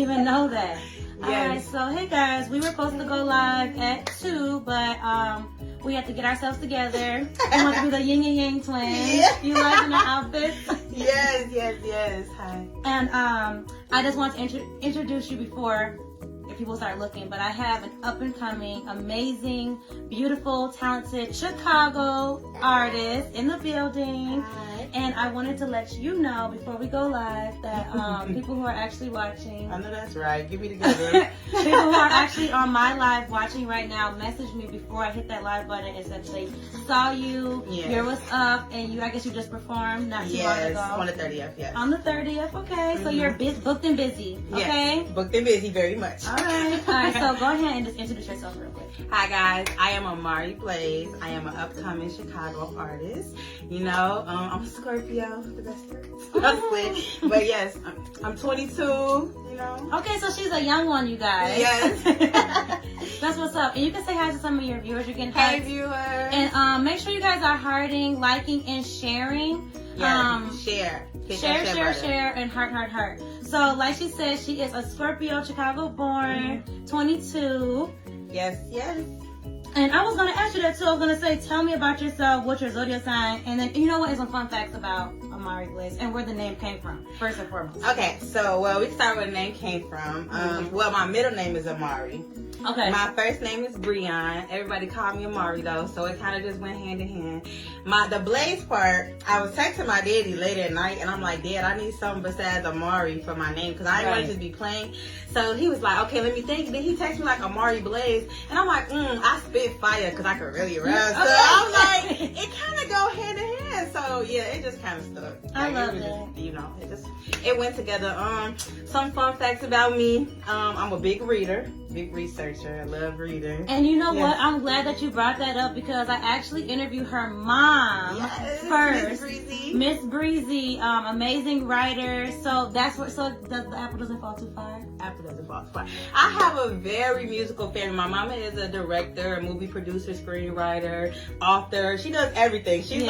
even know that. Yes. All right, so hey guys, we were supposed to go live at 2, but we had to get ourselves together. We want to be the yin and yang twins. Yeah. You liking our outfits? Yes. Hi. And I just want to introduce you before people start looking, but I have an up-and-coming, amazing, beautiful, talented Chicago artist in the building. Hi. And I wanted to let you know before we go live that people who are actually watching, I know that's right. Get me together. people who are actually on my live watching right now messaged me before I hit that live button and said they saw you, hear what's up, and I guess you just performed not too long ago. On the 30th, yes. On the 30th, okay. So you're booked and busy, okay? Yes, booked and busy very much. All right, so go ahead and just introduce yourself real quick. Hi guys, I am Amari Blaze. I am an upcoming Chicago artist. You know, I'm a Scorpio, the best honestly. But yes, I'm 22, you know. Okay, so she's a young one, you guys. Yes. That's what's up. And you can say hi to some of your viewers. You're getting Hey hyped. viewers. And make sure you guys are hearting, liking, and sharing. Share, and heart. So, like she said, she is a Scorpio, Chicago born, 22. Yes. And I was going to ask you that too. I was going to say, tell me about yourself, what's your zodiac sign, and then you know what is some fun facts about Amari Blaze and where the name came from, first and foremost. Okay, so we can start where the name came from. Well, my middle name is Amari. Okay. My first name is Breon. Everybody called me Amari though, so it kind of just went hand in hand. The Blaze part, I was texting my daddy late at night, and I'm like, Dad, I need something besides Amari for my name because I didn't want to just be plain. So he was like, okay, let me think. Then he texted me like Amari Blaze, and I'm like, I spit fire because I could really rap. So I'm like, it kind of go hand in hand. So yeah, it just kind of stuck. I Like, love it. it. You know, it went together. Some fun facts about me. I'm a big reader, big researcher. I love reading. And you know what? I'm glad that you brought that up because I actually interviewed her mom first. Miss Breezy, amazing writer. So that's what. So the apple doesn't fall too far. Apple doesn't fall too far. I have a very musical family. My mama is a director, a movie producer, screenwriter, author. She does everything. She's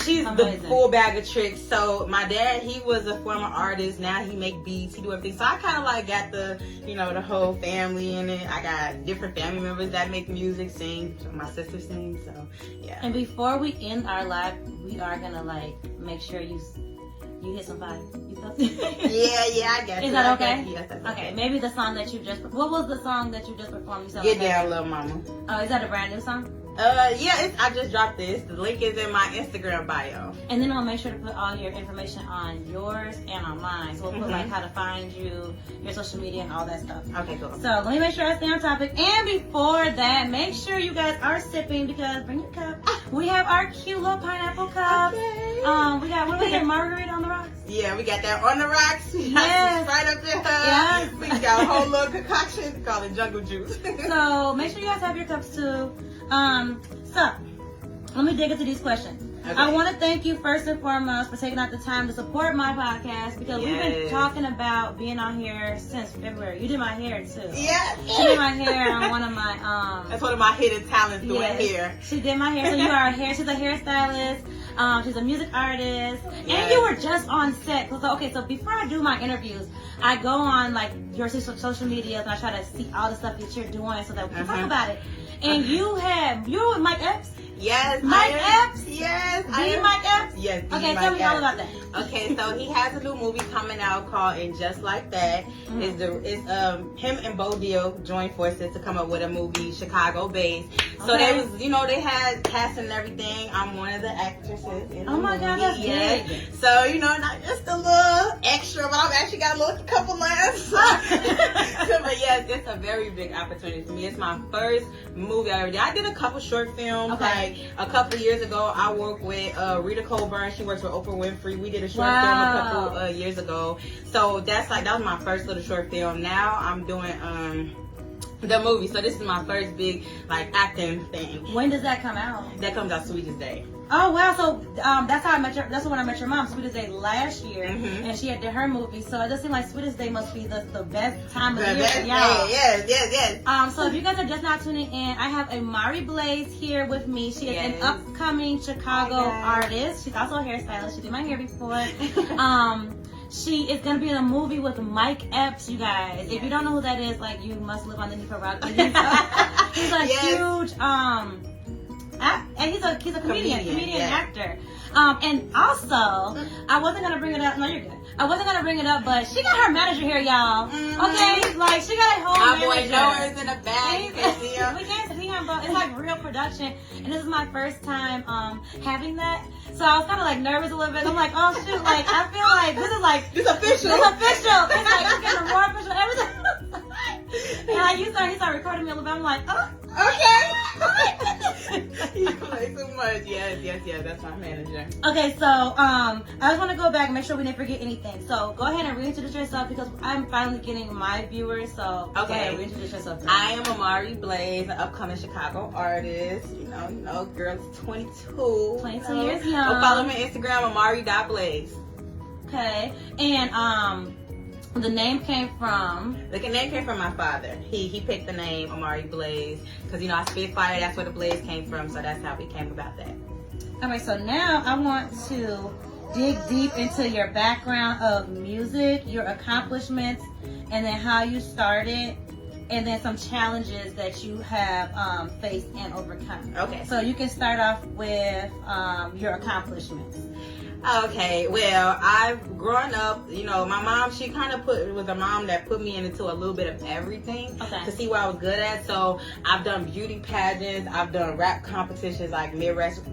She's amazing. The full bag of tricks. So my dad, he was a former artist. Now he make beats. He do everything. So I kind of like got the whole family in it. I got different family members that make music, sing. My sister sings. So yeah. And before we end our live, we are gonna make sure you hit some fire. You feel Yeah, I guess. Is that okay? Yes, that's okay. Maybe the song that you just. What was the song that you just performed? Get Down, Lil' Mama. Oh, is that a brand new song? I just dropped this. The link is in my Instagram bio. And then I'll make sure to put all your information on yours and on mine. So we'll put like how to find you, your social media, and all that stuff. Okay, cool. So let me make sure I stay on topic. And before that, make sure you guys are sipping because bring your cup. We have our cute little pineapple cup. Okay. We got what do we have? Margarita on the rocks. Yeah, we got that on the rocks. Yes. Right up there. Yes. We got a whole little concoction called it jungle juice. So make sure you guys have your cups too. So let me dig into these questions. Okay. I want to thank you first and foremost for taking out the time to support my podcast because we've been talking about being on here since February. You did my hair too. Yeah. She did my hair on one of my That's one of my hidden talents doing hair. She did my hair. So you are a hair. She's a hairstylist. She's a music artist. And you were just on set. So before I do my interviews, I go on like your social media and I try to see all the stuff that you're doing so that we can talk about it. And you were with Mike Epps? Yes. Mike Epps? Yes. Mike Epps? Yes. Okay, tell me all about that. Okay, so he has a new movie coming out called And Just Like That. It's him and Bo Deal joined forces to come up with a movie, Chicago based. So they had casting and everything. I'm one of the actresses in the movie. My God, that's big. So, not just a little extra, but I've actually got a couple lines. But yes, it's a very big opportunity for me. It's my first movie I ever did. I did a couple short films. Like a couple years ago, I worked with Rita Colburn. She works with Oprah Winfrey. We did a short film a couple years ago. So that was my first little short film. Now I'm doing the movie. So this is my first big acting thing. When does that come out? That comes out Sweetest Day. Oh wow! So that's how I met that's when I met your mom. Sweetest Day last year, and she did her movie. So it does seem like Sweetest Day must be the best time of the year for y'all. Yes. So if you guys are just not tuning in, I have Amari Blaze here with me. She is an upcoming Chicago artist. She's also a hairstylist. She did my hair before. She is gonna be in a movie with Mike Epps, you guys. If you don't know who that is, like, you must live underneath a rock. He's a huge and he's a comedian actor. And also, I wasn't gonna bring it up. No, you're good. I wasn't gonna bring it up, but she got her manager here, y'all. Okay, like she got a whole manager. My boy Noah's in the back. You can see him. We can't see him, but it's like real production, and this is my first time having that. So I was kind of like nervous a little bit. I'm like, oh shoot, like I feel like this is like this official. It's like it's getting more official everything. And like he started recording me a little bit. I'm like, oh, okay. You play too much. Yes. That's my manager. Okay, so I just want to go back and make sure we didn't forget anything. So go ahead and reintroduce yourself because I'm finally getting my viewers. So go ahead and reintroduce yourself. I am Amari Blaze, an upcoming Chicago artist. You know, girl is 22. 22 years young. Follow me on Instagram, Amari.Blaze. Okay, and the name came from my father. He picked the name Amari Blaze because I spit fire. That's where the blaze came from. So that's how we came about that. All right, so now I want to dig deep into your background of music, your accomplishments, and then how you started, and then some challenges that you have faced and overcome. Okay. So you can start off with your accomplishments. Okay, well, I've grown up, my mom, she kind of was a mom that put me into a little bit of everything to see what I was good at. So I've done beauty pageants, I've done rap competitions like Midwest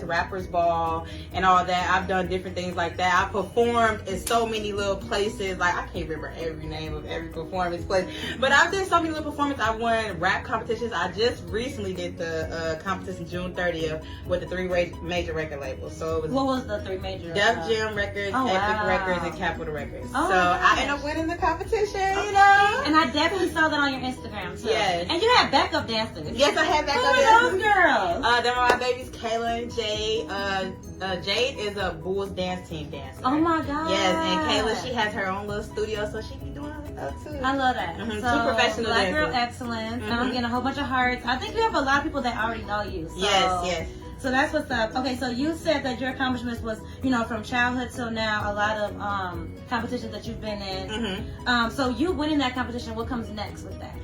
Rappers Ball and all that. I've done different things like that. I've performed in so many little places, like I can't remember every name of every performance place, but I've done so many little performances. I won rap competitions. I just recently did the competition June 30th with the 3 major record labels. So it was, what was the 3 major? Def Jam Records, Epic Records, and Capitol Records. Oh, so I ended up winning the competition, And I definitely saw that on your Instagram too. Yes. And you had backup dancers. Yes, I had backup dancers. Who are those girls? Them are my babies, Kayla and Jade. Jade is a Bulls dance team dancer. Oh my God. Yes, and Kayla, she has her own little studio, so she be doing all that stuff too. I love that. Mm-hmm. So, Two professional Black dancers. Girl Excellence. And I'm getting a whole bunch of hearts. I think you have a lot of people that already know you. So. Yes. So that's what's up. Okay, so you said that your accomplishments was, from childhood till now, a lot of competitions that you've been in. Mm-hmm. So you winning that competition, what comes next with that?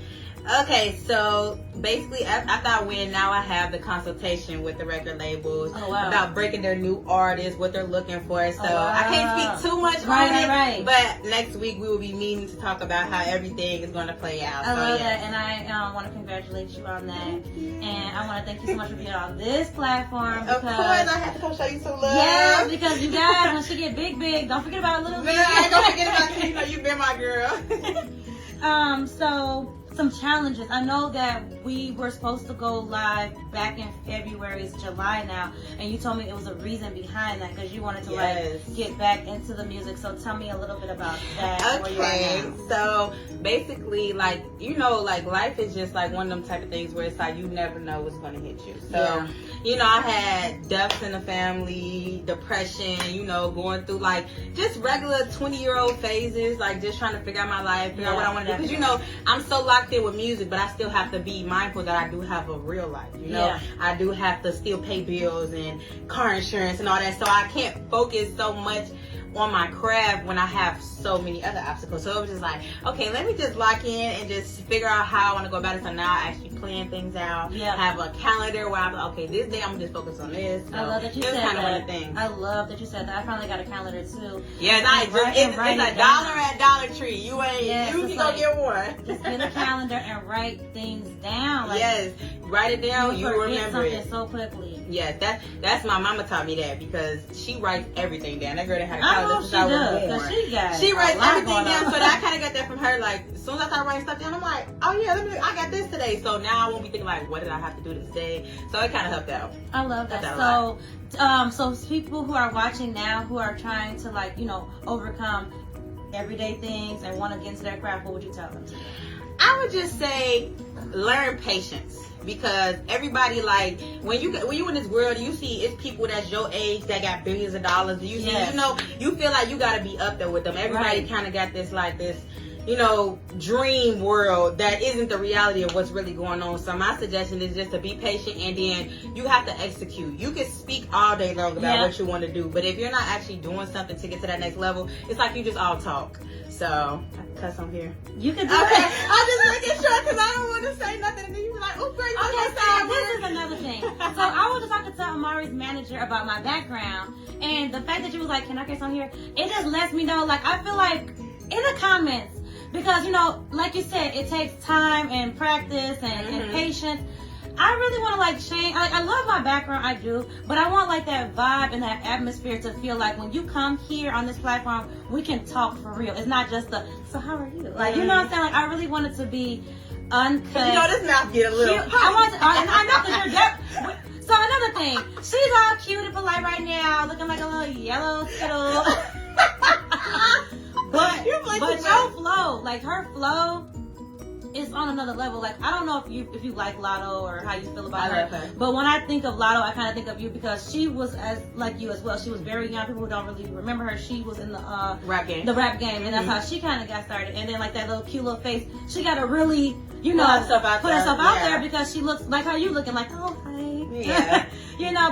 Okay, so basically after I win, now I have the consultation with the record labels about breaking their new artists, what they're looking for. So I can't speak too much on it, right. But next week we will be meeting to talk about how everything is going to play out. I love that, and I want to congratulate you on that. And I want to thank you so much for being on this platform. Of course, I have to come show you some love. Yes, because you guys, when she get big, don't forget about little big. I ain't gonna forget about you. You've been my girl. So some challenges. I know that we were supposed to go live back in February. It's July now, and you told me it was a reason behind that because you wanted to get back into the music. So tell me a little bit about that. Okay, so basically, life is just like one of them type of things where it's like you never know what's going to hit you. So I had deaths in the family, depression, going through like just regular 20-year-old phases, like just trying to figure out my life, figure out what I want to do. Because I'm so locked in with music, but I still have to be mindful that I do have a real life. I do have to still pay bills and car insurance and all that. So I can't focus so much on my craft when I have so many other obstacles. So it was just like, okay, let me just lock in and just figure out how I want to go about it. So now I actually plan things out. Have a calendar where I'm like, okay, this day I'm just focus on this. So I love that you said kind of that. one of the things. I love that you said that. I finally got a calendar too. Yeah, it's $1 at Dollar Tree. You can go get one. Just get a calendar and write things down. Yes, write it down. You remember something so quickly. Yes, that's my mama taught me that because she writes everything down. That girl that had a I know she does. She writes everything down, so I kind of got that from her. Like, as soon as I start writing stuff down, I'm like, oh yeah, I got this today. So now I won't be thinking like, what did I have to do this day? So it kind of helped out. I love that. So people who are watching now, who are trying to overcome everyday things and want to get into their craft, what would you tell them to do? I would just say, learn patience. Because everybody, like, when you in this world, you see it's people that's your age that got billions of dollars. You see, you feel like you gotta be up there with them. Everybody kind of got this dream world that isn't the reality of what's really going on. So my suggestion is just to be patient, and then you have to execute. You can speak all day long about what you want to do, but if you're not actually doing something to get to that next level, it's like you just all talk. So I can cuss on here. You can do it. I'm just making sure because I don't want to say nothing, and then you be like, "Oh, great." Okay, so this is another thing. So I was just talking to Amari's manager about my background, and the fact that you was like, "Can I cuss on here?" It just lets me know. Like, I feel like in the comments, because like you said, it takes time and practice and patience. I really want to change. I love my background, I do, but I want that vibe and that atmosphere to feel like when you come here on this platform, we can talk for real. It's not just so how are you? You know what I'm saying? I really want it to be uncut. This mouth get a little. I know because you're deaf. So another thing, she's all cute and polite right now, looking like a little yellow skittle. but your flow, her flow is on another level. I don't know if you like Lotto or how you feel about her. But when I think of Lotto, I kind of think of you because she was like you as well. She was very young. People who don't really remember her, she was in the rap game, and that's how she kind of got started. And then that little cute little face, she got to really put herself out there because she looks like how you looking, like, oh hi,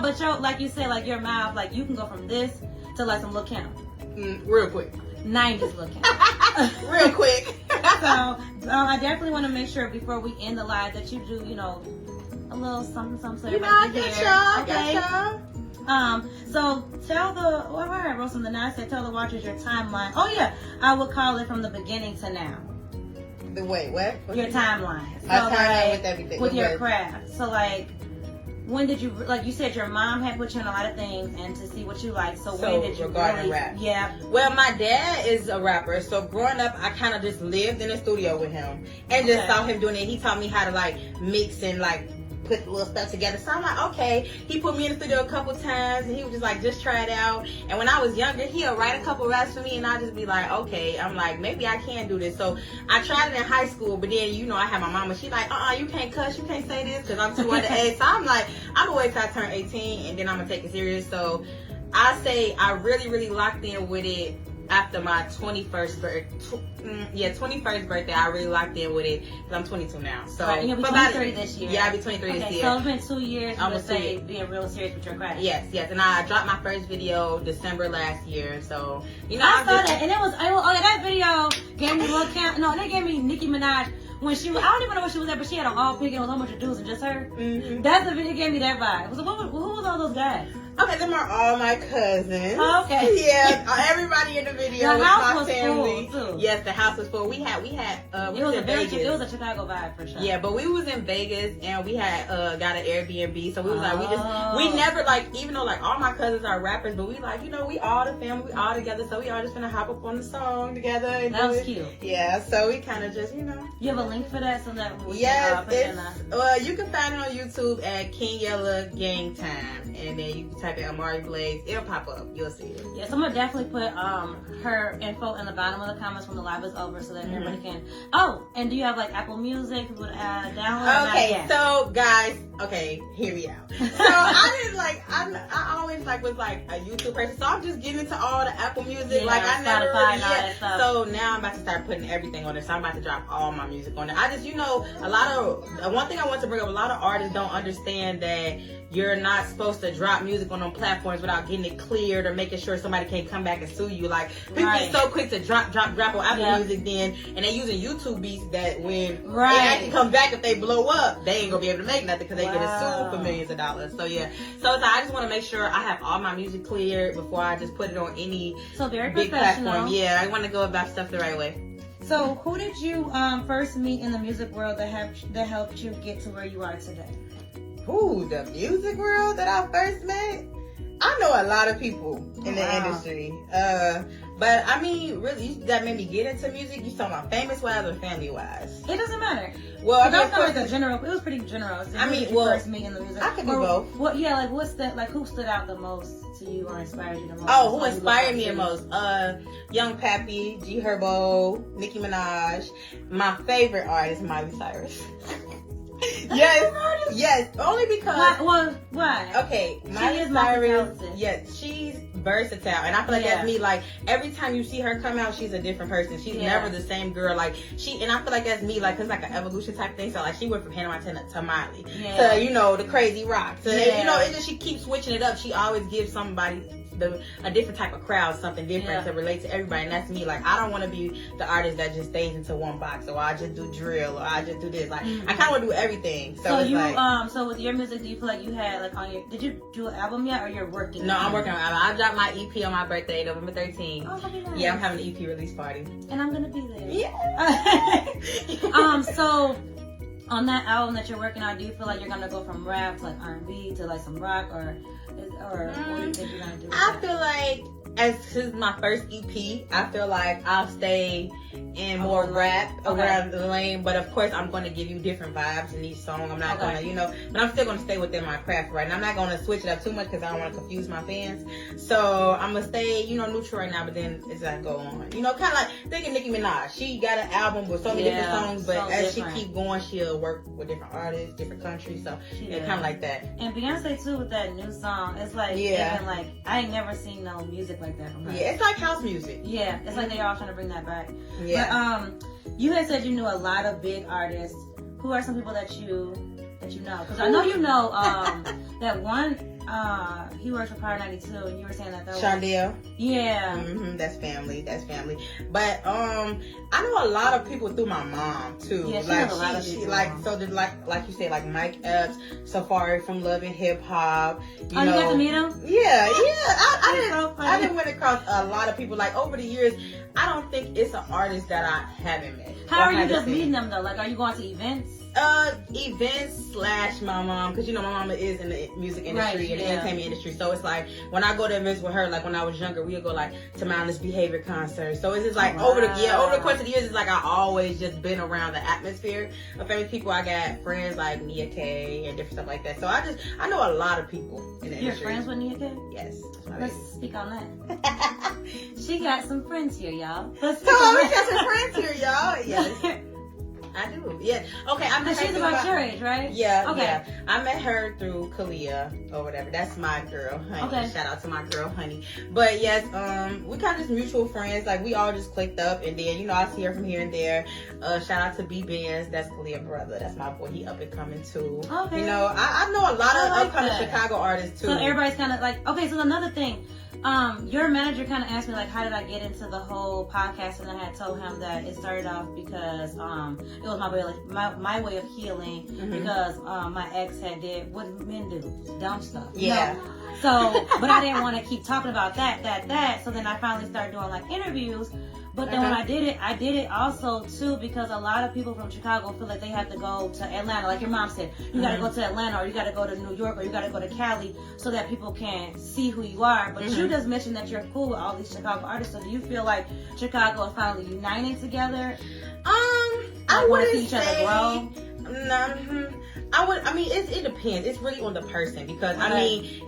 but like you said, your mouth, you can go from this to some little count real quick. 90s looking. Real quick. So I definitely want to make sure before we end the live that you do, a little something so I get y'all. So tell I wrote something now. I said tell the watchers your timeline. Oh yeah, I would call it from the beginning to now. The wait, what? Your timeline. So timeline with everything. With your craft. So when did you, you said your mom had put you in a lot of things and to see what you like. So when did you regarding rap? Yeah. Well, my dad is a rapper. So growing up, I kind of just lived in the studio with him and just saw him doing it. He taught me how to mix and put little stuff together. So I'm like, okay. He put me in the studio a couple times and he was just try it out. And when I was younger, he'll write a couple raps for me and I'll just be like, okay. I'm like, maybe I can do this. So I tried it in high school, but then, I had my mama. She like, you can't cuss. You can't say this because I'm too underage. So I'm like, I'm going to wait till I turn 18 and then I'm going to take it serious. So I say I really, really locked in with it after my 21st birthday. I really locked in with it because I'm 22 now. So you'll be 23 this year. Yeah, I'll be 23 this year. So it's been 2 years. Almost being real serious with your craft. Yes. And I dropped my first video December last year. So I saw that, and that video gave me a little count. No, they gave me Nicki Minaj. When she was, I don't even know where she was at, but she had on all pink and it was a whole bunch of dudes and just her. Mm-hmm. That's the video gave me that vibe. Who was all those guys? Okay, them are all my cousins. Oh, okay. Yeah, everybody in the video the was house my was family. Full, too. Yes, the house was full. We was in Vegas. It was a Chicago vibe for sure. Yeah, but we was in Vegas and we had got an Airbnb. So we was we never even though all my cousins are rappers, but we we all the family, we all together. So we all just gonna hop up on the song together. And that was cute. Yeah, so we kind of just You have a link for that so that we can you can find it on YouTube at King Yella Gang Time, and then you can type in Amari Blaze. It'll pop up. You'll see it. Yes, I'm gonna definitely put her info in the bottom of the comments when the live is over, so that everybody can. Oh, and do you have Apple Music with download? Okay, so guys, hear me out. So I didn't I always was a YouTube person, so I'm just getting into all the Apple Music. I never Spotify and all that stuff. So now I'm about to start putting everything on there. So I'm about to drop all my music on there. I just a lot of one thing I want to bring up. A lot of artists don't understand that you're not supposed to drop music on platforms without getting it cleared or making sure somebody can't come back and sue you. People get so quick to drop on Apple Music then, and they using YouTube beats that when they actually come back, if they blow up, they ain't gonna be able to make nothing because they get sued for millions of dollars. So yeah, I just want to make sure I have all my music cleared before I just put it on any big platform. Yeah, I want to go about stuff the right way. So who did you first meet in the music world that helped you get to where you are today? Ooh, the music world that I first met? I know a lot of people in the industry. But I mean, really, that made me get into music. You talking about famous wise or family wise? It doesn't matter. Well, I mean, of course, it was pretty general. So first meet in the music. I could do both. What? Yeah, what's that? Who stood out the most to you or inspired you the most? Oh, who inspired me the most? Young Pappy, G Herbo, Nicki Minaj. My favorite artist, Miley Cyrus. Yes. Only because. Why? Okay, Miley Cyrus. Yes, she's versatile, and I feel like that's me. Like every time you see her come out, she's a different person. She's never the same girl. Like and I feel like that's me. Like it's like an evolution type thing. So like she went from Hannah Montana to Miley to the crazy rock. So it just she keeps switching it up. She always gives somebody a different type of crowd, something different to relate to everybody, and that's me. Like I don't want to be the artist that just stays into one box, or I just do drill, or I just do this. Like I kind of want to do everything. So it's you like, so with your music, do you feel like you had like on your? Did you do an album yet, or you're working? No, I'm working on an album. I dropped my EP on my birthday, November 13th. Oh, that'd be nice. Yeah, I'm having an EP release party, and I'm gonna be there. Yeah. So on that album that you're working on, do you feel like you're gonna go from rap to like R&B to like some rock, or what do you think you're gonna do? I feel like as this is my first EP, I feel like I'll stay in more rap around the lane, but of course I'm going to give you different vibes in each song. I'm not going to, but I'm still going to stay within my craft right now. I'm not going to switch it up too much because I don't want to confuse my fans. So I'm going to stay, neutral right now, but then as I go on, kind of like thinking Nicki Minaj. She got an album with so many different songs, but as she keep going, she'll work with different artists, different countries. So it's kind of like that. And Beyonce too with that new song, it's like, even like I ain't never seen no music like that from her. Yeah, it's like house music. Yeah, it's like they're all trying to bring that back. Yeah. But you had said you knew a lot of big artists. Who are some people that you know? Because I know you know that one. He works for Power 92, and you were saying that Shondell. Yeah. That's family. But I know a lot of people through my mom too. Yeah, she like you said, like Mike Epps, Safari from Love and Hip Hop. You got to meet him? Yeah. I didn't run across a lot of people. Like over the years, I don't think it's an artist that I haven't met. How are you just meeting them though? Like, are you going to events? Events / my mom, because my mama is in the music industry and the entertainment industry. So it's like when I go to events with her, like when I was younger, we would go like to Mindless Behavior concerts. So it's just like over the course of the years, it's like I always just been around the atmosphere of famous people. I got friends like Nia K and different stuff like that. So I know a lot of people in the industry. You're friends with Nia K? Yes. Let's speak on that. She got some friends here, y'all. We got some friends here, y'all. Yes. I do. Yeah. Okay. I met her. She's about your age, right? Yeah. Okay. Yeah. I met her through Kalia or whatever. That's my girl, Honey. Okay. Shout out to my girl, Honey. But yes, we kind of just mutual friends. Like we all just clicked up, and then I see her from here and there. Shout out to B Benz. That's Kalia brother. That's my boy. He up and coming too. Okay. I know a lot of upcoming Chicago artists too. So everybody's kind of like, okay. So another thing. Your manager kind of asked me like, how did I get into the whole podcast? And I had told him that it started off because it was my way of healing because my ex had did what men do, dumb stuff. Yeah. So, but I didn't want to keep talking about that. So then I finally started doing like interviews. But then when I did it also too because a lot of people from Chicago feel like they have to go to Atlanta. Like your mom said, you got to go to Atlanta or you got to go to New York or you got to go to Cali so that people can see who you are. But you just mentioned that you're cool with all these Chicago artists. So do you feel like Chicago is finally uniting together? I wouldn't see each other grow. It depends. It's really on the person because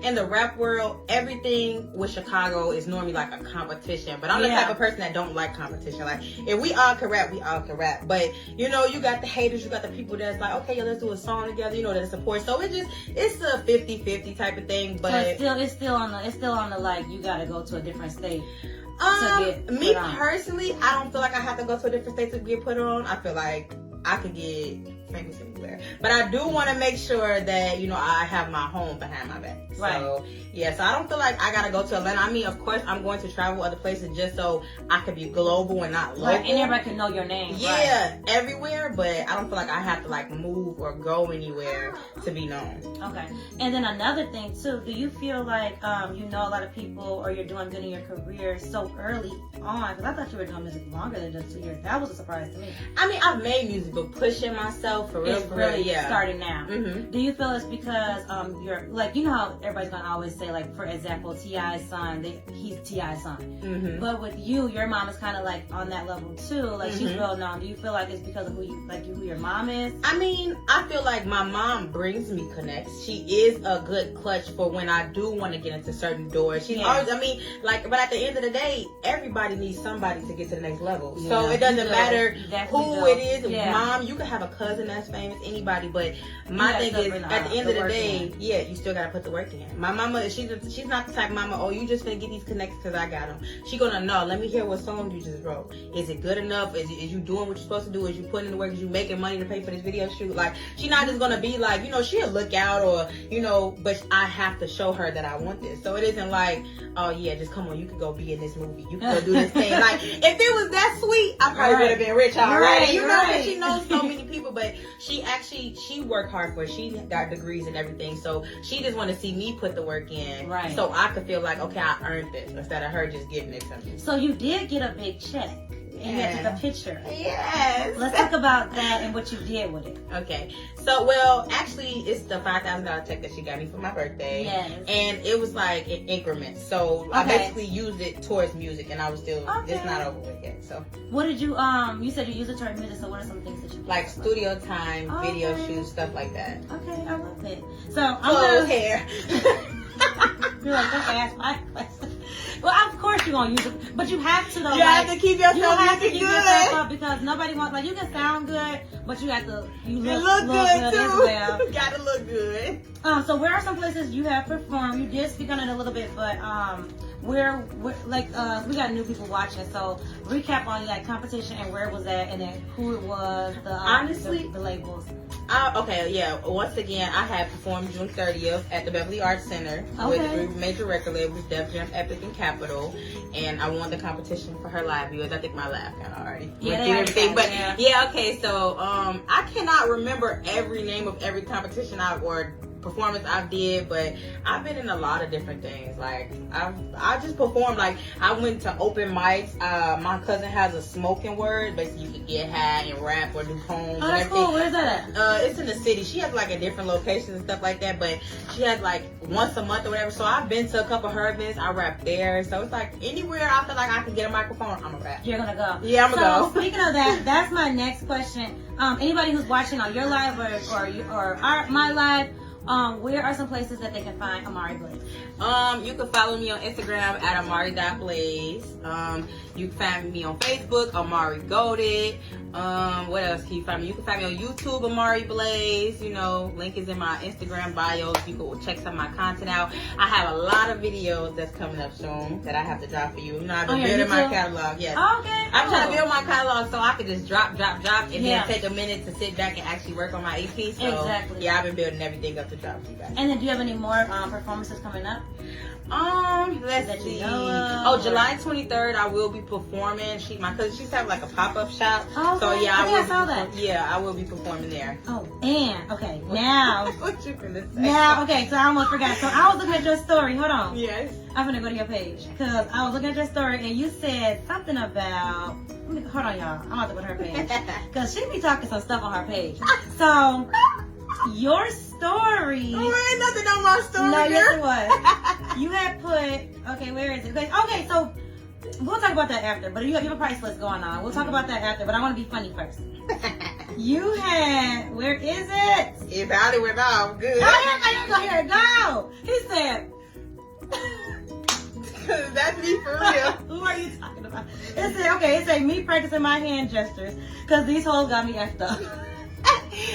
in the rap world, everything with Chicago is normally like a competition. But I'm the type of person that don't like competition. Like if we all can rap, we all can rap. But you got the haters, you got the people that's like, okay, let's do a song together. That support. So it's a 50-50 type of thing. But so it's still on the like you got to go to a different state. Me personally, I don't feel like I have to go to a different state to get put on. I feel like I could get famous anywhere. But I do want to make sure that, I have my home behind my back. Right. So, so I don't feel like I got to go to Atlanta. I mean, of course, I'm going to travel other places just so I could be global and not local. Right, and everybody can know your name. Yeah, everywhere. But I don't feel like I have to, move or go anywhere to be known. Okay. And then another thing, too. Do you feel like you know a lot of people or you're doing good in your career so early on? Because I thought you were doing music longer than just 2 years. That was a surprise to me. I mean, I've made music, but pushing myself for real, starting now. Do you feel it's because you're like, you know how everybody's gonna always say, like, for example, T.I.'s son, he's T.I.'s son. But with you, your mom is kind of like on that level too. Like she's well known. Do you feel like it's because of who you like who your mom is? I mean, I feel like my mom brings me connects. She is a good clutch for when I do want to get into certain doors. She's always, I mean, like, but at the end of the day, everybody needs somebody to get to the next level. Yeah, so it doesn't matter who it is. Yeah. Mom, you can have a cousin that's famous, anybody, but my thing is, at the end of the day, yeah, you still gotta put the work in. My mama, she's not the type of mama, oh, you just gonna get these connects because I got them. She gonna know, let me hear what song you just wrote. Is it good enough? Is you doing what you're supposed to do? Is you putting in the work? Is you making money to pay for this video shoot? Like, she's not just gonna be like, you know, she'll look out or, you know, but I have to show her that I want this. So it isn't like, oh yeah, just come on, you could go be in this movie. You could go do this thing. Like, if it was that sweet, I probably would have been rich already. You know, but she knows so many people, but she worked hard for it. She got degrees and everything. So she just want to see me put the work in. Right. So I could feel like, okay, I earned this instead of her just giving it to me. So you did get a big check. And you took a picture. Yes. Let's talk about that and what you did with it. Okay. So, well, actually, it's the $5,000 check that she got me for my birthday. Yes. And it was like in increments. So I basically used it towards music, and I was still, it's not over with yet. So. What did you, you said you used it towards music, so what are some things that you did? Like studio time, video shoots, stuff like that. Okay, I love it. So, I'm gonna... hair. You're like, don't ask my question. Well, of course you're going to use it, but you have to, though. You have to keep yourself yourself up because nobody wants, like, you can sound good, but you have to, you look good too. As well. You got to look good. So where are some places you have performed? You did speak on it a little bit, but where like we got new people watching, so recap on like competition and where it was at, and then who it was. Honestly, the labels. Okay, yeah. Once again, I had performed June 30th at the Beverly Arts Center with 3 major record labels, Def Jam, Epic, and Capitol, and I won the competition for her live viewers. I think my laugh kind of already went through everything, but okay. So I cannot remember every name of every competition or performance I did, but I've been in a lot of different things. Like I just performed. Like I went to open mics. My cousin has a smoking word, basically you could get high and rap or do poems. Oh, that's cool. Where's that at? It's in the city. She has like a different locations and stuff like that, but she has like once a month or whatever. So I've been to a couple of her events. I rap there. So it's like anywhere I feel like I can get a microphone, I'm a rap. You're gonna go. Yeah, I'm gonna go. So speaking of that, that's my next question. Anybody who's watching on your live or my live, where are some places that they can find Amari Blaze? You can follow me on Instagram at Amari.Blaze. You can find me on Facebook, Amari Goated. What else can you find me? You can find me on YouTube, Amari Blaze. You know, link is in my Instagram bio. You can check some of my content out. I have a lot of videos that's coming up soon that I have to drop for you. You know, I've been building my catalog. Yes. Okay. I'm trying to build my catalog so I can just drop, and then take a minute to sit back and actually work on my EP. So, yeah, I've been building everything up to drop to you guys. And then do you have any more performances coming up? Let's see. July 23rd, I will be performing. My cousin, she's having like a pop-up shop. Oh, okay. So yeah, I saw that. Yeah, I will be performing there. Oh, and okay, now. What you gonna say? Now, okay, so I almost forgot. So I was looking at your story. Hold on. Yes. I'm gonna go to your page because I was looking at your story and you said something about. Hold on, y'all. I'm about to go to her page because she be talking some stuff on her page. So your story. Oh, ain't nothing on my story. No, yes it was. You had put. Okay, where is it? Okay, so we'll talk about that after. But you have a price list going on. We'll talk about that after. But I want to be funny first. You had. Where is it? If I went off, good. Oh, here it go. He said. That's me for real. Who are you talking about? It said me practicing my hand gestures because these hoes got me effed up.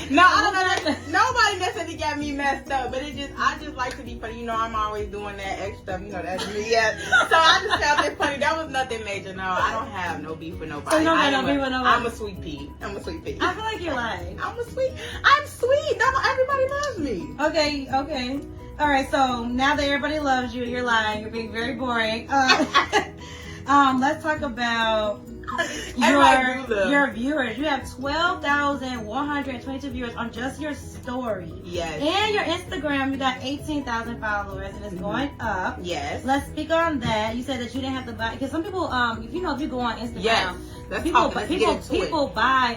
No, I don't know. Nobody necessarily got me messed up, but I just like to be funny. You know, I'm always doing that extra stuff. You know, that's me. Yeah. So I just found it funny. That was nothing major. No, I don't have no beef with nobody. So no beef with nobody. I'm a sweet pea. I feel like you're lying. I'm sweet. Everybody loves me. Okay. All right. So now that everybody loves you, you're lying. You're being very boring. Let's talk about your viewers. You have 12,122 viewers on just your story. Yes. And your Instagram, you got 18,000 followers, and it's going up. Yes. Let's speak on that. You said that you didn't have to buy, because some people, if you go on Instagram, yes. people buy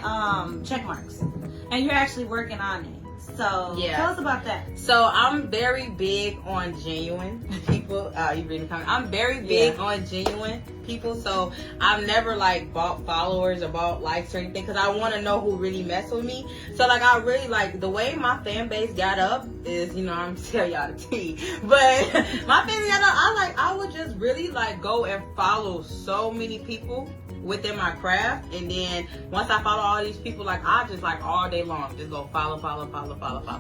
check marks, and you're actually working on it. So tell us about that. So I'm very big on genuine people. You read the comment. I'm very big on genuine people. So I've never like bought followers or bought likes or anything because I want to know who really mess with me. So like I really like the way my fan base got up is, you know, I'm tell y'all the tea, but my fan base got up. I would just really like go and follow so many people within my craft, and then once I follow all these people, like I just like all day long just go follow.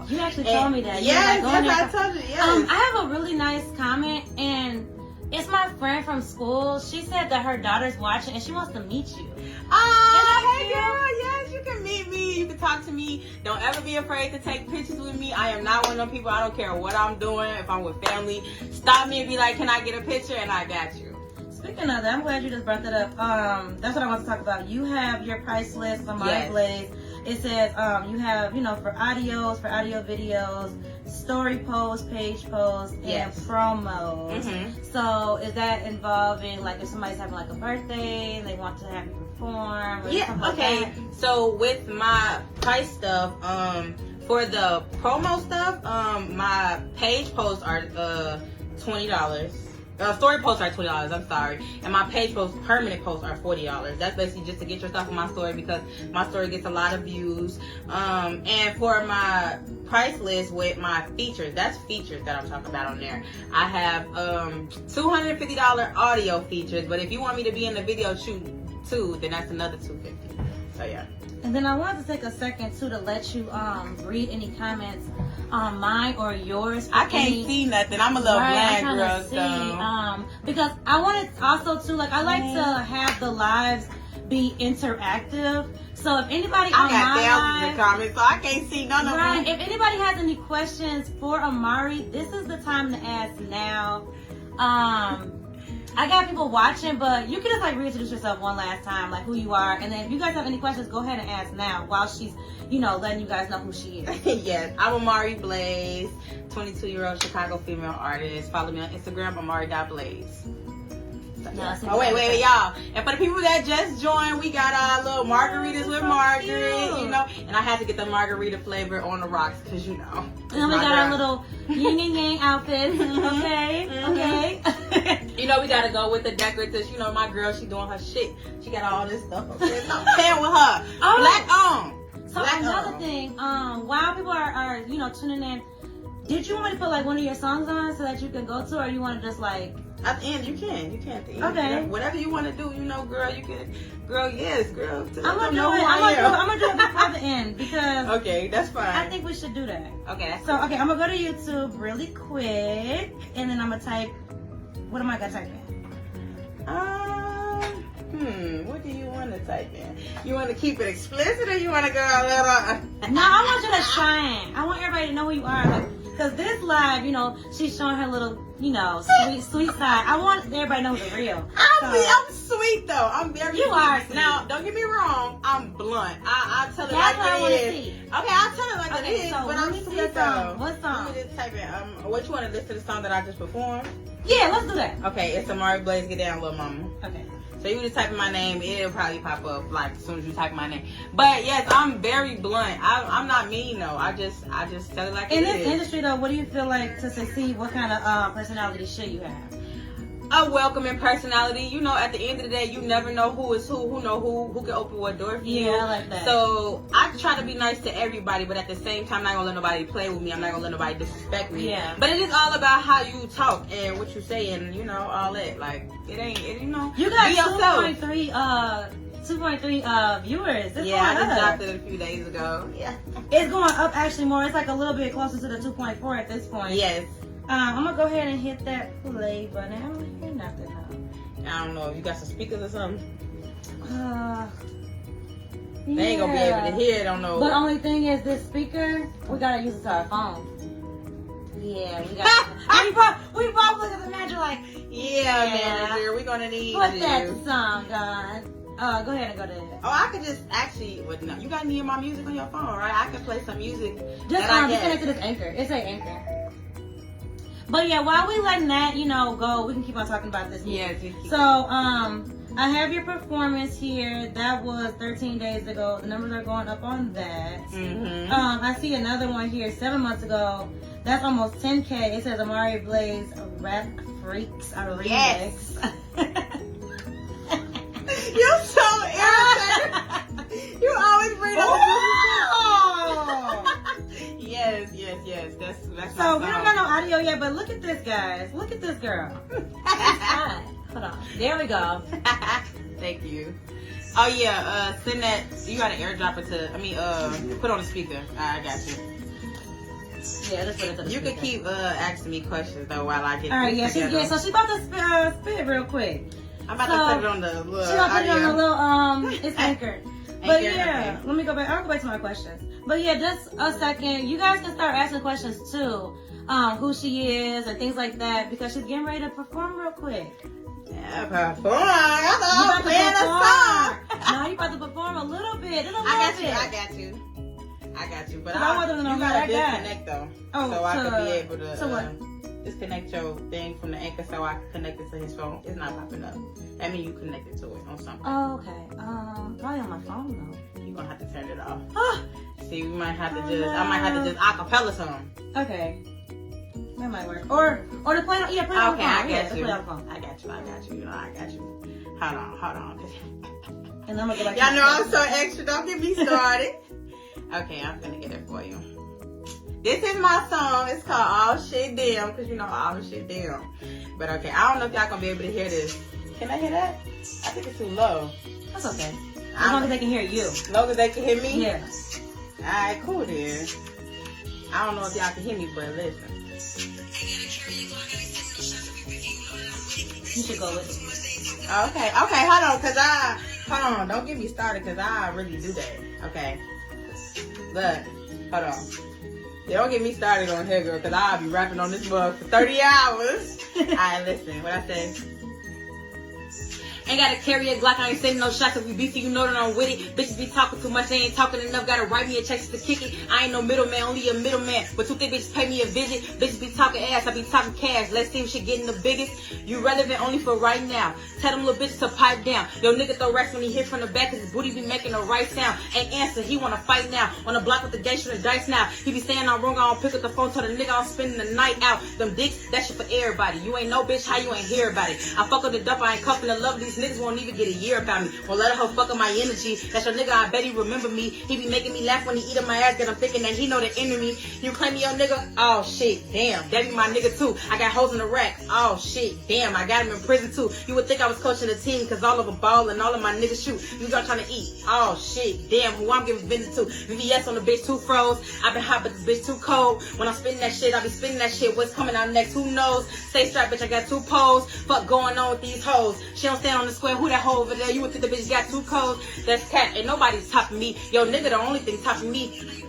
You actually told me that. Yes, I told you. Yes. I have a really nice comment, and it's my friend from school. She said that her daughter's watching and she wants to meet you. Hey girl, yes, you can meet me. You can talk to me. Don't ever be afraid to take pictures with me. I am not one of them people. I don't care what I'm doing. If I'm with family, stop me and be like, "Can I get a picture?" And I got you. Speaking of that, I'm glad you just brought that up. That's what I want to talk about. You have your price list on Amari Blaze. It says you have, you know, for audio videos, story posts, page posts, and promos. Mm-hmm. So is that involving like if somebody's having like a birthday and they want to have you perform? Or something like that? So with my price stuff, for the promo stuff, my page posts are $20. Story posts are $20, I'm sorry. And my page posts, permanent posts, are $40. That's basically just to get your stuff on my story because my story gets a lot of views. And for my price list with my features, that's features that I'm talking about on there. I have $250 audio features, but if you want me to be in the video shoot too, then that's another $250. So yeah. And then I wanted to take a second too to let you read any comments on mine or yours. I can't see nothing. I'm a little blind girl, so because I wanted also to like I like to have the lives be interactive. So if anybody I got thousands of comments, so I can't see none of them. If anybody has any questions for Amari, this is the time to ask now. I got people watching, but you can just like reintroduce yourself one last time, like who you are, and then if you guys have any questions, go ahead and ask now while she's, you know, letting you guys know who she is. Yes, I'm Amari Blaze, 22-year-old Chicago female artist. Follow me on Instagram, Amari.Blaze. Oh wait, y'all! And for the people that just joined, we got our little margaritas with Margaret, you know. And I had to get the margarita flavor on the rocks, cause you know. And then we got our little yin and yang outfits. Okay, okay. You know, we gotta go with the decorators. You know, my girl, she doing her shit. She got all this stuff. Okay, I'm playing with her. Black on. So Black another on. thing, while people are you know tuning in, did you want me to put like one of your songs on so that you can go to, or you want to just like? At the end, you can. At the end. Okay. Whatever you want to do, you know, girl, you can. Girl, yes, girl. I'm gonna do it. I'm gonna do it before the end because. Okay, that's fine. I think we should do that. Okay. So I'm gonna go to YouTube really quick, and then I'm gonna type. What am I gonna type in? What do you want to type in? You want to keep it explicit, or you want to go a little? No, I want you to shine. I want everybody to know who you are, like. Because this live, you know, she's showing her little, you know, sweet side. I want everybody to know who's real. I'm sweet, though. I'm very You are sweet. Now, don't get me wrong. I'm blunt. I'll tell it That's like what I want it to is. see. Okay, I'll tell it like it is, so but I'm sweet, though. What song? Let me just type in. What you want to listen to the song that I just performed? Yeah, let's do that. Okay, it's Amari Blaze, Get Down, Little Mama. Okay. So you just type in my name, it'll probably pop up like as soon as you type my name. But yes, I'm very blunt. I'm not mean though. I just tell it like it is. In this industry though, what do you feel like to succeed? What kind of personality should you have? A welcoming personality. You know, at the end of the day, you never know who is who know who can open what door for you. Yeah, I like that. So I try to be nice to everybody, but at the same time, I'm not gonna let nobody play with me. I'm not gonna let nobody disrespect me. Yeah. But it is all about how you talk and what you say, and you know all that. Like you know. You got 2.3 viewers. It's I going just up. dropped it a few days ago. Yeah. It's going up actually more. It's like a little bit closer to the 2.4 at this point. Yes. I'm gonna go ahead and hit that play button. I don't hear nothing though. I don't know if you got some speakers or something. They ain't gonna be able to hear it on no. But only thing is, this speaker, we gotta use it to our phone. Yeah, we got. we both look at the manager like, manager, we're gonna need put you. that song on. Go ahead and go to it. Oh, I could just actually. No, you got any of my music on your phone, right? I can play some music. Just connect to this anchor. It's an anchor. But yeah, while we letting that, you know, go, we can keep on talking about this. Yes. So, I have your performance here. That was 13 days ago. The numbers are going up on that. Mm-hmm. I see another one here 7 months ago. That's almost 10K. It says Amari Blaze Rap Freaks remix. Yes. You're so irritating. You always bring up Yes. That's so we don't got no audio yet, but look at this, guys. Look at this girl. Hold on. There we go. Thank you. Oh yeah, send that. You got an airdrop it to. Put on the speaker. I got you. Yeah, let's put it to the You speaker. can keep asking me questions though while I get. All right, this yeah, together. so she's about to spit real quick. I'm about to put it on the little. She's about to put it on the audio. little it's anchored. But yeah, okay. let me go back. I'll go back to my questions. But yeah, just a second. You guys can start asking questions too. Who she is and things like that, because she's getting ready to perform real quick. Yeah, perform. I thought I was playing a song. No, you about to perform a little bit. I got you. But I want them to know you who gotta I got. disconnect though. Oh, so I can be able to what? disconnect your thing from the anchor so I can connect it to his phone. It's not popping up. That means you connected to it on something. Oh, okay. Probably on my phone though. You're gonna have to turn it off. Ah, See, we might have to I might have to just acapella some. okay. That might work. Or to play on, play on the phone. Okay, I got you. Play on the phone. I got you. You know, I got you. Hold on. And I'm gonna go back. Y'all know I'm so extra. Don't get me started. Okay, I'm gonna get it for you. This is my song. It's called All Shit Damn, because you know all shit damn. But okay, I don't know if y'all gonna be able to hear this. Can I hear that? I think it's too low. That's okay. As long as they can hear you. As long as they can hear me? Yeah. Alright, cool then. I don't know if y'all can hear me, but listen. You should go with it. Okay, hold on, don't get me started, cause I really do that. Okay. Look, hold on. Don't get me started on here, girl, cause I'll be rapping on this mug for 30 hours. Alright, listen, what I say? Ain't gotta carry a Glock, I ain't sending no shots. If we beef, you know that I'm with it. Bitches be talking too much, they ain't talking enough. Gotta write me a check to kick it. I ain't no middleman, only a middleman. But two thick bitches pay me a visit. Bitches be talking ass, I be talking cash. Let's see if shit getting the biggest. You relevant only for right now. Tell them little bitches to pipe down. Yo, nigga throw racks when he hit from the back, cause his booty be making the right sound. Ain't answer, he wanna fight now. On the block with the gangster and dice now. He be saying I'm wrong, I don't pick up the phone, tell the nigga I'm spending the night out. Them dicks, that shit for everybody. You ain't no bitch, how you ain't hear about it? I fuck with the dump, I ain't cuffing the love. These niggas won't even get a year about me. Won't let her fuck up my energy. That's your nigga, I bet he remember me. He be making me laugh when he eat up my ass, cause I'm thinking that he know the enemy. You claim me your nigga? Oh shit, damn. That be my nigga too. I got hoes in the rack. Oh shit, damn. I got him in prison too. You would think I was coaching a team, cause all of them ball and all of my niggas shoot. You got trying to eat. Oh shit, damn. Who I'm giving visit to? VVS on the bitch too froze. I been hot but this bitch too cold. When I'm spinning that shit, I be spinning that shit. What's coming out next? Who knows? Stay strapped, bitch. I got two poles. Fuck going on with these hoes. She don't stand on the square. Who that hoe over there? You would think the bitch got two codes. That's cat. Ain't nobody's topping me. Yo, nigga, the only thing topping me.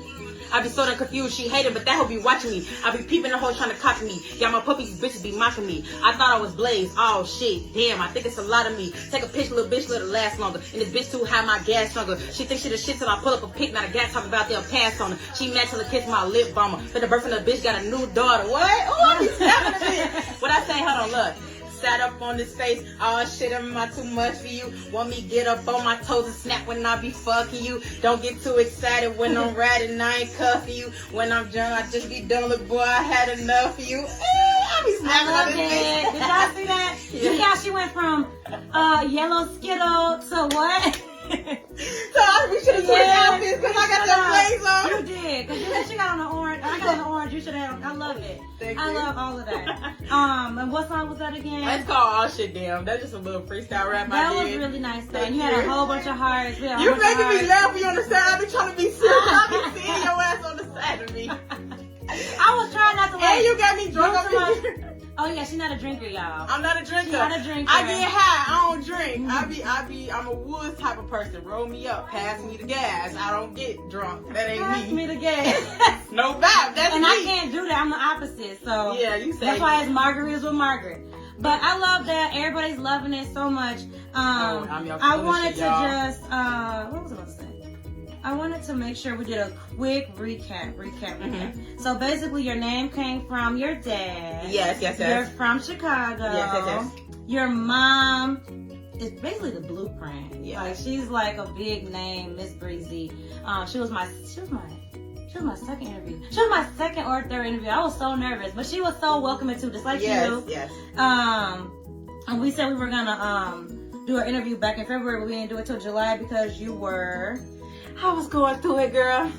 I be so damn confused, she hated, but that hoe be watching me. I be peeping the hoe trying to copy me. Yeah, my puppies, bitches be mocking me. I thought I was Blaze. Oh shit, damn, I think it's a lot of me. Take a picture, little bitch, let it last longer. And this bitch too high, my gas stronger. She thinks she the shit till I pull up a pic. Now the gas talking about they'll pass on her. She mad till I kiss my lip balmer. But the birth of the bitch got a new daughter. What? Oh, I be snapping a bitch. What I say? Hold on, look. Sat up on this face, oh shit, am I too much for you? Want me get up on my toes and snap when I be fucking you? Don't get too excited when I'm riding, I ain't cuffing you. When I'm drunk, I just be done, look boy, I had enough of you. I be snapping on this bitch. Did y'all see that? You see how she went from yellow Skittle to what? So we should have switched outfits because I got that blaze on. You did, because she got on the orange. I got on the orange. You should have. I love it. Thank I you. love all of that. And what song was that again? It's called All Shit Damn. That's just a little freestyle rap That I was did. really nice though. Thank And you had a you. whole bunch of hearts. We had a You whole bunch of making me hearts. laugh when you on the side. I be trying to be serious. I be seeing your ass on the side of me. I was trying not to like. And you got me drunk up Drunk in here. Oh yeah, she's not a drinker, y'all. I'm not a drinker. She's not a drinker. I get high. I don't drink. I'm a woods type of person. Roll me up. Pass me the gas. I don't get drunk. That ain't Pass me the gas. No vibe. That's And me. I can't do that. I'm the opposite. So Yeah, you say. that's why it's Margaritas with Margaret. But I love that everybody's loving it so much. I'm your I full of wanted shit, to y'all. just what was I about to say? I wanted to make sure we did a quick recap. So basically, your name came from your dad. Yes. You're from Chicago. Yes. Your mom it's basically the blueprint. Yeah. Like she's like a big name, Miss Breezy. She was my second interview. She was my second or third interview. I was so nervous, but she was so welcoming too, just like you. Yes. And we said we were gonna do our interview back in February, but we didn't do it till July because you were. I was going through it, girl.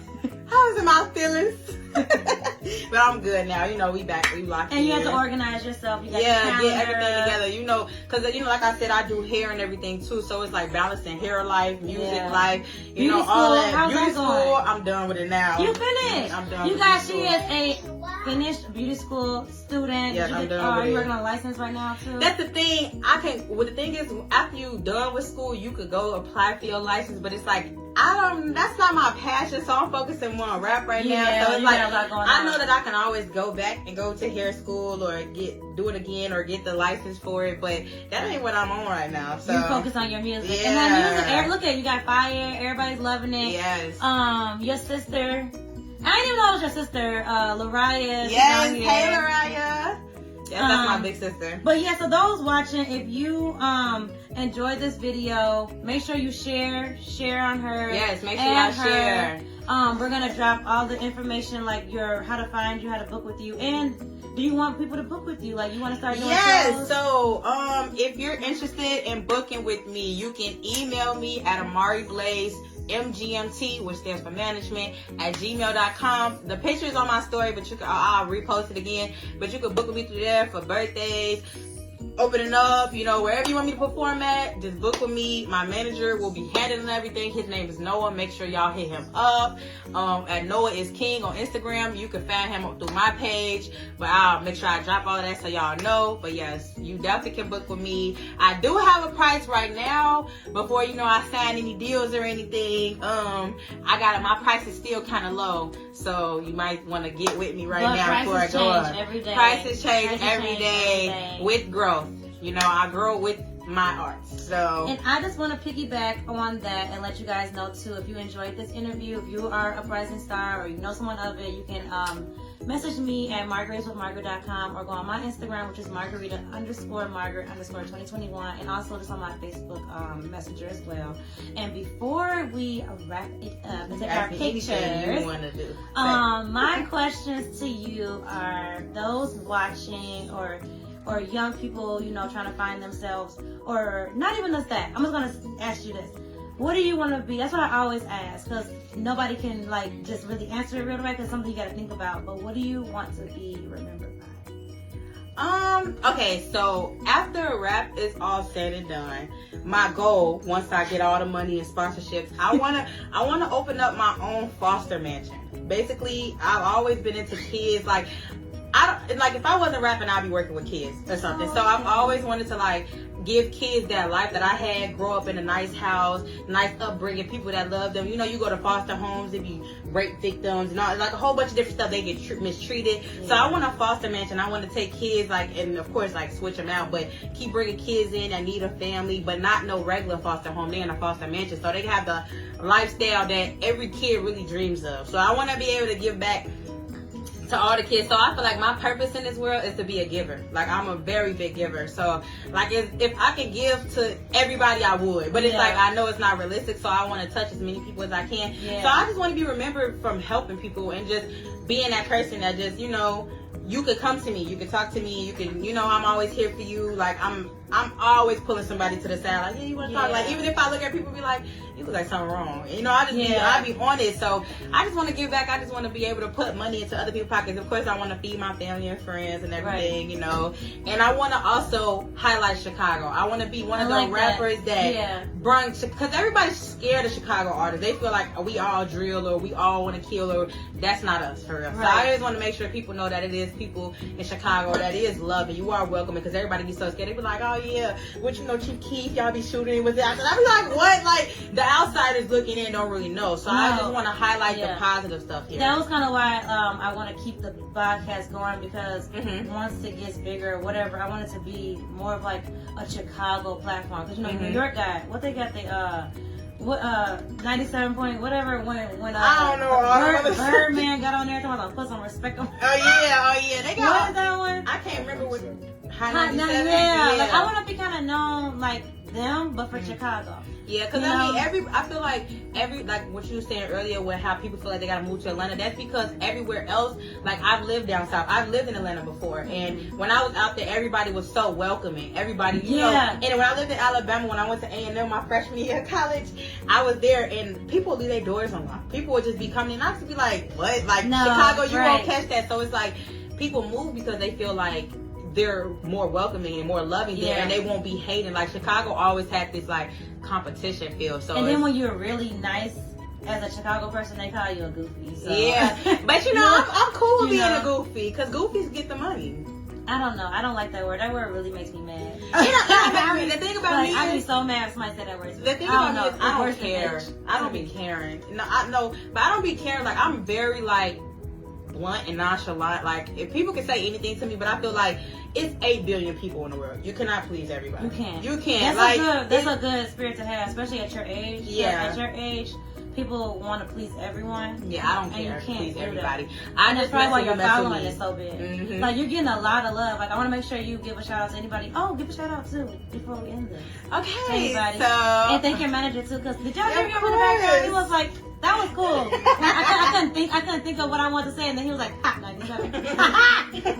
I was in my feelings. But I'm good now. You know, we back. We locked in. And you have to organize yourself. You got get everything together. You know, because, you know, like I said, I do hair and everything too. So it's like balancing hair life, music life, you beauty know, school. all that. How's Beauty that going? school, I'm done with it now. You finished. I'm done you with guys, beauty she school. is a finished beauty school student. Yeah, I'm done with Are you it. working on a license right now too? That's the thing. Well, the thing is, after you done with school, you could go apply for your license, but it's like, that's not my passion, so I'm focusing more on rap right now. So it's like, I know that I can always go back and go to hair school or do it again or get the license for it, but that ain't what I'm on right now. So you focus on your music. Yeah. And that music, look at you got fire, everybody's loving it. Yes. Your sister, I didn't even know it was your sister, Lariah. Yes, hey Lariah. Yeah, that's my big sister. But yeah, so those watching, if you enjoyed this video, make sure you share on her. Yes, make sure y'all share. We're gonna drop all the information, like how to find you, how to book with you, and do you want people to book with you? Like, you want to start doing shows? So if you're interested in booking with me, you can email me at Amari Blaze, MGMT, which stands for management, at gmail.com. The picture is on my story, but I'll repost it again. But you can book with me through there for birthdays, opening up, you know, wherever you want me to perform at, just book with me. My manager will be handling everything. His name is Noah. Make sure y'all hit him up at Noah is King on Instagram. You can find him through my page, but I'll make sure I drop all of that so y'all know. But yes, you definitely can book with me. I do have a price right now before, you know, I sign any deals or anything. My price is still kind of low, so you might want to get with me now before I go up. Prices change every day with growth. You know, I grow with my art. So, and I just want to piggyback on that and let you guys know too, if you enjoyed this interview, if you are a rising star or you know someone of it, you can message me at margaritwithmargaret.com or go on my Instagram, which is Margarita_Margaret_2021, and also just on my Facebook Messenger as well. And before we wrap it up and take our pictures, my questions to you are, those watching or young people, you know, trying to find themselves, or not even just that. I'm just going to ask you this. What do you want to be? That's what I always ask, because nobody can, like, just really answer it real right, because something you got to think about. But what do you want to be remembered by? Okay, so after rap is all said and done, my goal, once I get all the money and sponsorships, I wanna open up my own foster mansion. Basically, I've always been into kids. Like, if I wasn't rapping, I'd be working with kids or something. So I've always wanted to, like, give kids that life that I had, grow up in a nice house, nice upbringing, people that love them. You know, you go to foster homes, if you rape victims and all, like a whole bunch of different stuff, they get mistreated. Yeah. So I want a foster mansion. I want to take kids, like, and of course, like, switch them out, but keep bringing kids in that need a family, but not no regular foster home. They're in a foster mansion, so they have the lifestyle that every kid really dreams of. So I want to be able to give back to all the kids. So I feel like my purpose in this world is to be a giver. Like, I'm a very big giver. So, like, if I could give to everybody, I would. But it's like, I know it's not realistic, so I want to touch as many people as I can. Yeah. So I just want to be remembered from helping people and just being that person that just, you know, you could come to me, you could talk to me, you can, you know, I'm always here for you. Like, I'm always pulling somebody to the side, like, yeah, you want to talk? Like, even if I look at people and be like, you look like something wrong. You know, I be on it. So I just want to give back. I just want to be able to put money into other people's pockets. Of course, I want to feed my family and friends and everything, you know. And I want to also highlight Chicago. I want to be one of those rappers that bring, because everybody's scared of Chicago artists. They feel like we all drill or we all want to kill, or that's not us for real. So I just want to make sure people know that it is people in Chicago that is love, and you are welcome, because everybody be so scared. They be like, oh yeah, what, you know, Chief Keef, y'all be shooting with that. I be like, what? Like, the outsiders looking in don't really know. So I just want to highlight the positive stuff here. That was kind of why I want to keep the podcast going, because once it gets bigger or whatever, I want it to be more of like a Chicago platform. Because, you know, New York got, what they got, 97 point whatever when I don't know. Birdman got on there talking about put some respect on. Oh yeah, they got. What is that one? I can't remember what. Like, I want to be kind of known like them, but for Chicago. Yeah, because I feel like like what you were saying earlier, with how people feel like they gotta move to Atlanta. That's because everywhere else, like I've lived down south, I've lived in Atlanta before, and when I was out there, everybody was so welcoming. Everybody, you know. And when I lived in Alabama, when I went to A&M my freshman year of college, I was there, and people would leave their doors unlocked. People would just be coming in. I used to be like, what? Like Chicago, you won't catch that. So it's like people move because they feel like they're more welcoming and more loving there, and they won't be hating. Like Chicago always had this like competition feel. So then when you're really nice as a Chicago person, they call you a goofy. So. Yeah, but I'm cool with being a goofy because goofies get the money. I don't know. I don't like that word. That word really makes me mad. The thing about me, I'd be so mad if somebody said that word. The thing about me is I don't care. I don't be caring. No, I know, but I don't be caring. Like I'm very like blunt and nonchalant. Like if people can say anything to me, but I feel like it's 8 billion people in the world. You cannot please everybody. You can't. That's a good spirit to have, especially at your age. Yeah. At your age, people want to please everyone. Yeah, I don't care. Please everybody. And that's probably why your following is so big. Mm-hmm. Like you're getting a lot of love. Like I want to make sure you give a shout out to anybody. Oh, give a shout out too before we end this. Okay. Anybody. So and thank your manager too, because did y'all hear him in the background? He was like, that was cool. I couldn't think of what I wanted to say, and then he was like, ha, 97.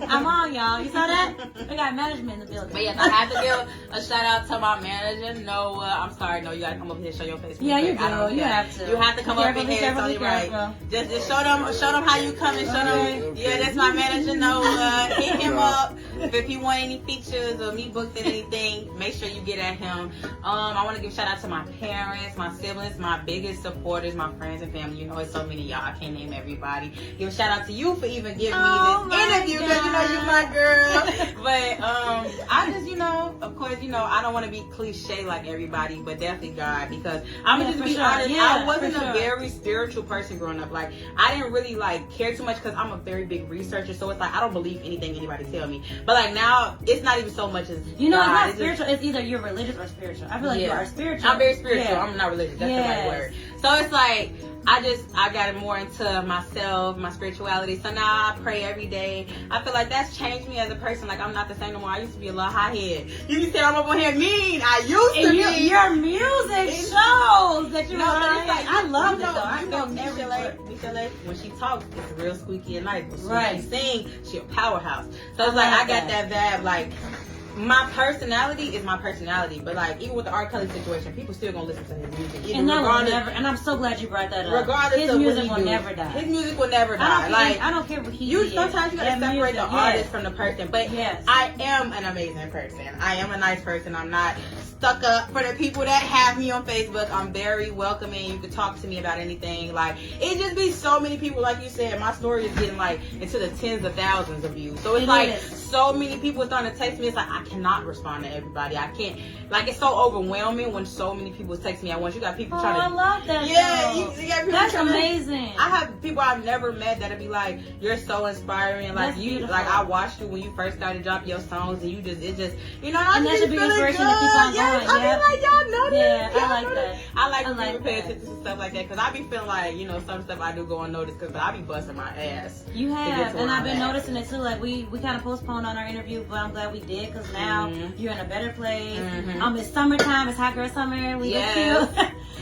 I'm on, y'all. You saw that? We got management in the building. But yes, I have to give a shout out to my manager, Noah. I'm sorry, no, you gotta come up here and show your face. Yeah, you do. You have to. You have to come up in here. Totally right. Just show them how you come and show them. Yeah, that's my manager, Noah. Hit him up if you want any features or me booked in anything. Make sure you get at him. I want to give a shout out to my parents, my siblings, my biggest supporters, my friends and family. You know, it's so many of y'all. I can't name everybody. Give a shout out to you for even giving me this interview, because you know you're my girl. But I just, of course, I don't want to be cliche like everybody, but definitely God, because I'm gonna just be honest. I wasn't a very spiritual person growing up. Like I didn't really like care too much because I'm a very big researcher. So it's like I don't believe anything anybody tell me. But like now, it's not even so much as it's not spiritual. It's either you're religious or spiritual. I feel like you are spiritual. I'm very spiritual. I'm not religious. That's the right word. So it's like I got more into myself, my spirituality. So now I pray every day. I feel like that's changed me as a person. Like I'm not the same no more. I used to be a little hot head. You said I'm up on here mean. I used to be. Your music shows that you're like, I love it though. I feel Michelle, when she talks, it's real squeaky and nice. When she sings, she a powerhouse. So it's like I got that vibe. Like my personality is my personality, but like even with the R. Kelly situation, people still gonna listen to his music. And that will never. And I'm so glad you brought that up. Regardless his of music what will never die. His music will never die. I don't care what he did. Sometimes you gotta separate the artist from the person. But I am an amazing person. I am a nice person. I'm not stuck up. For the people that have me on Facebook, I'm very welcoming. You can talk to me about anything. Like it just be so many people, like you said, my story is getting like into the tens of thousands of views. So it's like so many people starting to text me. It's like I cannot respond to everybody. I can't. Like it's so overwhelming when so many people text me at once. You got people trying to. I love that. Yeah, you got people. That's amazing. I have people I've never met that'll be like, "You're so inspiring." Like like I watched you when you first started dropping your songs, and it just, and that should be inspiration to keep on going. I be like, y'all know that. Yeah, I like that. I like people pay attention to stuff like that because I be feeling like some stuff I do go unnoticed because I be busting my ass. You have, and I've been noticing it too. Like we kind of postponed on our interview, but I'm glad we did because now you're in a better place. It's summertime. It's hot girl summer. We look cute.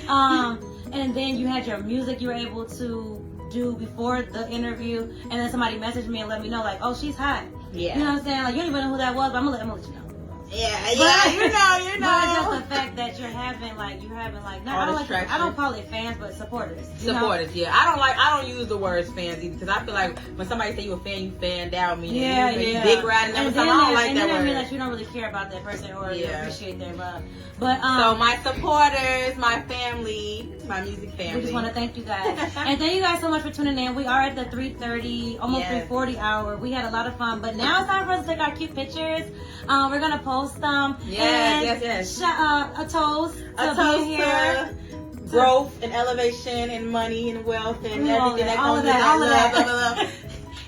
And then you had your music you were able to do before the interview, and then somebody messaged me and let me know like, oh, she's hot. Yeah. You know what I'm saying? Like you don't even know who that was, but I'm gonna let you know. Yeah, you know. But just the fact that you're having like I don't call it fans, but supporters. Supporters, yeah. I don't use the words fans either because I feel like when somebody say you a fan, you fan down meaning you big riding them. So I don't like that word. Mean that you don't really care about that person or you appreciate their love. But so my supporters, my family, my music family. We just want to thank you guys. And thank you guys so much for tuning in. We are at the 3:30, almost 3:40 hour. We had a lot of fun, but now it's time for us to take our cute pictures. We're gonna post them. Yes. A toast to being here. Growth and elevation and money and wealth and everything that all comes of that. Love.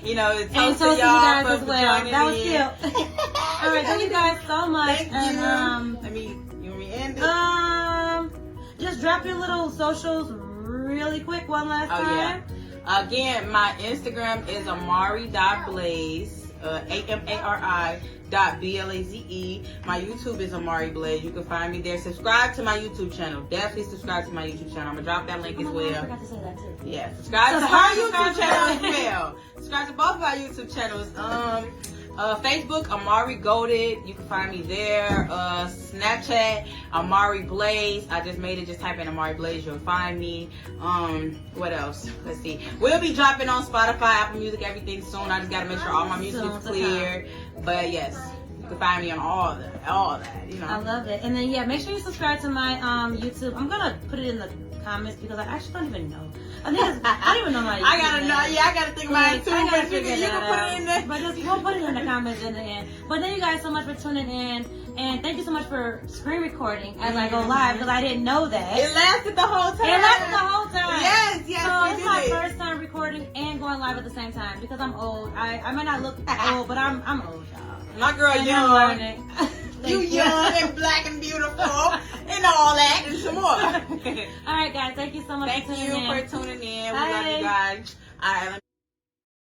And toast to you guys as well. That was cute. All right, thank you guys so much. Thank you. You want me to end it? Just drop your little socials really quick one last time. Yeah. Again, my Instagram is Amari.Blaze. AMARI.BLAZE. My YouTube is Amari Blaze. You can find me there. Subscribe to my YouTube channel. Definitely subscribe to my YouTube channel. I'm gonna drop that link as well. I forgot to say that too. Yeah, subscribe to her YouTube channel as well. Subscribe to both of our YouTube channels. Facebook, Amari Goated. You can find me there. Snapchat, Amari Blaze. I just made it. Just type in Amari Blaze. You'll find me. What else? Let's see. We'll be dropping on Spotify, Apple Music, everything soon. I just gotta make sure all my music is cleared. But yes, you can find me on all that. You know. I love it. And then make sure you subscribe to my YouTube. I'm gonna put it in the comments because I actually don't even know. I don't even know my YouTube. I gotta know. Yeah, I gotta think about it too. I gotta But you figure can that put out. it in there. But we'll put it in the comments in the end. But thank you guys so much for tuning in, and thank you so much for screen recording as I go live because I didn't know that. It lasted the whole time. It lasted the whole time. Yes, So we it's did my it. first time recording and going live at the same time because I'm old. I might not look old, but I'm old, y'all. My girl, And I'm young. learning. You young and black and beautiful and all that and some more. All right, guys. Thank you so much Thank for tuning you in. for tuning in. We love Bye. you guys. All right.